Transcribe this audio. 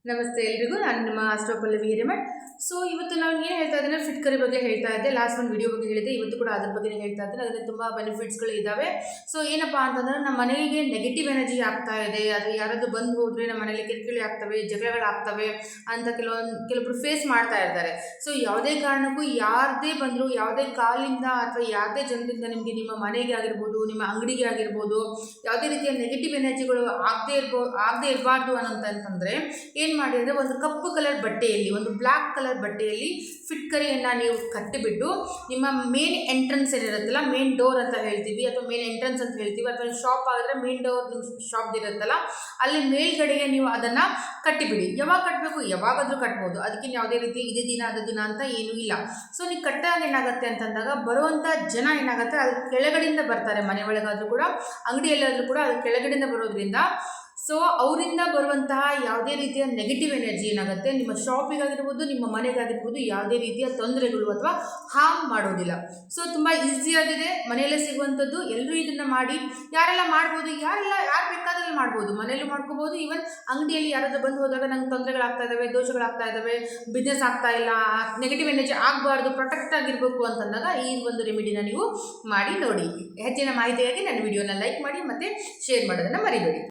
ನಮಸ್ತೆ ಎಲ್ರಿಗೂ. ನಾನು ನಿಮ್ಮ ಆಸ್ಟ್ರೋಪಲ್ಲವಿ ಹಿರೇಮಠ್. ಸೊ ಇವತ್ತು ನಾನು ಏನು ಹೇಳ್ತಾ ಇದ್ದೇನೆ, ಫಿಟ್ ಕರಿ ಬಗ್ಗೆ ಹೇಳ್ತಾ ಇದ್ದೆ. ಲಾಸ್ಟ್ ಒಂದು ವಿಡಿಯೋ ಬಗ್ಗೆ ಹೇಳಿದೆ, ಇವತ್ತು ಕೂಡ ಅದ್ರ ಬಗ್ಗೆ ಹೇಳ್ತಾ ಇದ್ದೇನೆ. ಅದರಲ್ಲಿ ತುಂಬ ಬೆನಿಫಿಟ್ಸ್ಗಳು ಇದ್ದಾವೆ. ಸೊ ಏನಪ್ಪ ಅಂತಂದ್ರೆ, ನಮ್ಮ ಮನೆಗೆ ನೆಗೆಟಿವ್ ಎನರ್ಜಿ ಆಗ್ತಾ ಇದೆ, ಅದು ಯಾರಾದರೂ ಬಂದು ಹೋದರೆ ನಮ್ಮ ಮನೇಲಿ ಕಿರಿಕಿರಿ ಆಗ್ತವೆ, ಜಗಳಗಳಾಗ್ತವೆ ಅಂತ ಕೆಲವೊಬ್ಬರು ಫೇಸ್ ಮಾಡ್ತಾ ಇರ್ತಾರೆ. ಸೊ ಯಾವುದೇ ಕಾರಣಕ್ಕೂ ಯಾರದೇ ಬಂದರೂ, ಯಾವುದೇ ಕಾಲಿಂದ ಅಥವಾ ಯಾವುದೇ ಜನರಿಂದ ನಿಮಗೆ ನಿಮ್ಮ ಮನೆಗೆ ಆಗಿರ್ಬೋದು, ನಿಮ್ಮ ಅಂಗಡಿಗೆ ಆಗಿರ್ಬೋದು, ಯಾವುದೇ ರೀತಿಯ ನೆಗೆಟಿವ್ ಎನರ್ಜಿಗಳು ಆಗದೇ ಇರಬಾರ್ದು ಅಂತಂತಂದರೆ ಏನು ಮಾಡಿ ಅಂದರೆ, ಒಂದು ಕಪ್ಪು ಕಲರ್ ಬಟ್ಟೆಯಲ್ಲಿ, ಒಂದು ಬ್ಲ್ಯಾಕ್ ಕಲರ್ ಬಟ್ಟೆಯಲ್ಲಿ ಫಿಟ್ಕರಿಯನ್ನು ನೀವು ಕಟ್ಟಿಬಿಟ್ಟು ನಿಮ್ಮ ಮೇನ್ ಎಂಟ್ರೆನ್ಸ್ ಏನಿರುತ್ತಲ್ಲ, ಮೇನ್ ಡೋರ್ ಅಂತ ಹೇಳ್ತೀವಿ ಅಥವಾ ಮೇನ್ ಎಂಟ್ರೆನ್ಸ್ ಅಂತ ಹೇಳ್ತೀವಿ, ಅಥವಾ ಶಾಪ್ ಆಗಿದ್ರೆ ಮೇನ್ ಡೋರ್ ಶಾಪ್ ಇರುತ್ತಲ್ಲ, ಅಲ್ಲಿ ಮೇಲ್ಗಡೆಗೆ ನೀವು ಅದನ್ನು ಕಟ್ಟಿಬಿಡಿ. ಯಾವಾಗ ಕಟ್ಟಬೇಕು? ಯಾವಾಗಾದರೂ ಕಟ್ಬೋದು, ಅದಕ್ಕೆ ಯಾವುದೇ ರೀತಿ ಇದೇ ದಿನ ಅದು ದಿನ ಅಂತ ಏನೂ ಇಲ್ಲ. ಸೊ ನೀವು ಕಟ್ಟಾಗ ಏನಾಗುತ್ತೆ ಅಂತಂದಾಗ, ಬರುವಂಥ ಜನ ಏನಾಗುತ್ತೆ, ಅದು ಕೆಳಗಡೆಯಿಂದ ಬರ್ತಾರೆ. ಮನೆ ಒಳಗಾದರೂ ಕೂಡ, ಅಂಗಡಿಯಲ್ಲಾದರೂ ಕೂಡ ಅದು ಕೆಳಗಡೆಯಿಂದ ಬರೋದ್ರಿಂದ ಸೊ ಅವರಿಂದ ಬರುವಂತಹ ಯಾವುದೇ ರೀತಿಯ ನೆಗೆಟಿವ್ ಎನರ್ಜಿ ಏನಾಗುತ್ತೆ, ನಿಮ್ಮ ಶಾಪಿಗಾಗಿರ್ಬೋದು, ನಿಮ್ಮ ಮನೆಗಾಗಿರ್ಬೋದು, ಯಾವುದೇ ರೀತಿಯ ತೊಂದರೆಗಳು ಅಥವಾ ಹಾರ್ಮ್ ಮಾಡೋದಿಲ್ಲ. ಸೊ ತುಂಬ ಈಸಿಯಾಗಿದೆ, ಮನೆಯಲ್ಲೇ ಸಿಗುವಂಥದ್ದು. ಎಲ್ಲರೂ ಇದನ್ನು ಮಾಡಿ. ಯಾರೆಲ್ಲ ಮಾಡ್ಬೋದು? ಯಾರು ಬೇಕಾದರೂ ಮಾಡ್ಬೋದು, ಮನೆಯಲ್ಲೂ ಮಾಡ್ಕೋಬೋದು. ಈವನ್ ಅಂಗಡಿಯಲ್ಲಿ ಯಾರಾದರೂ ಬಂದು ಹೋದಾಗ ನಂಗೆ ತೊಂದರೆಗಳಾಗ್ತಾ ಇದ್ದಾವೆ, ದೋಷಗಳಾಗ್ತಾ ಇದ್ದಾವೆ, ಬಿಸ್ನೆಸ್ ಆಗ್ತಾ ಇಲ್ಲ, ನೆಗೆಟಿವ್ ಎನರ್ಜಿ ಆಗಬಾರ್ದು, ಪ್ರೊಟೆಕ್ಟ್ ಆಗಿರಬೇಕು ಅಂತಂದಾಗ ಈ ಒಂದು ರೆಮಿಡಿನ ನೀವು ಮಾಡಿ ನೋಡಿ. ಹೆಚ್ಚಿನ ಮಾಹಿತಿಯಾಗಿ ನನ್ನ ವಿಡಿಯೋನ ಲೈಕ್ ಮಾಡಿ ಮತ್ತು ಶೇರ್ ಮಾಡೋದನ್ನು ಮರಿಬೇಡಿ.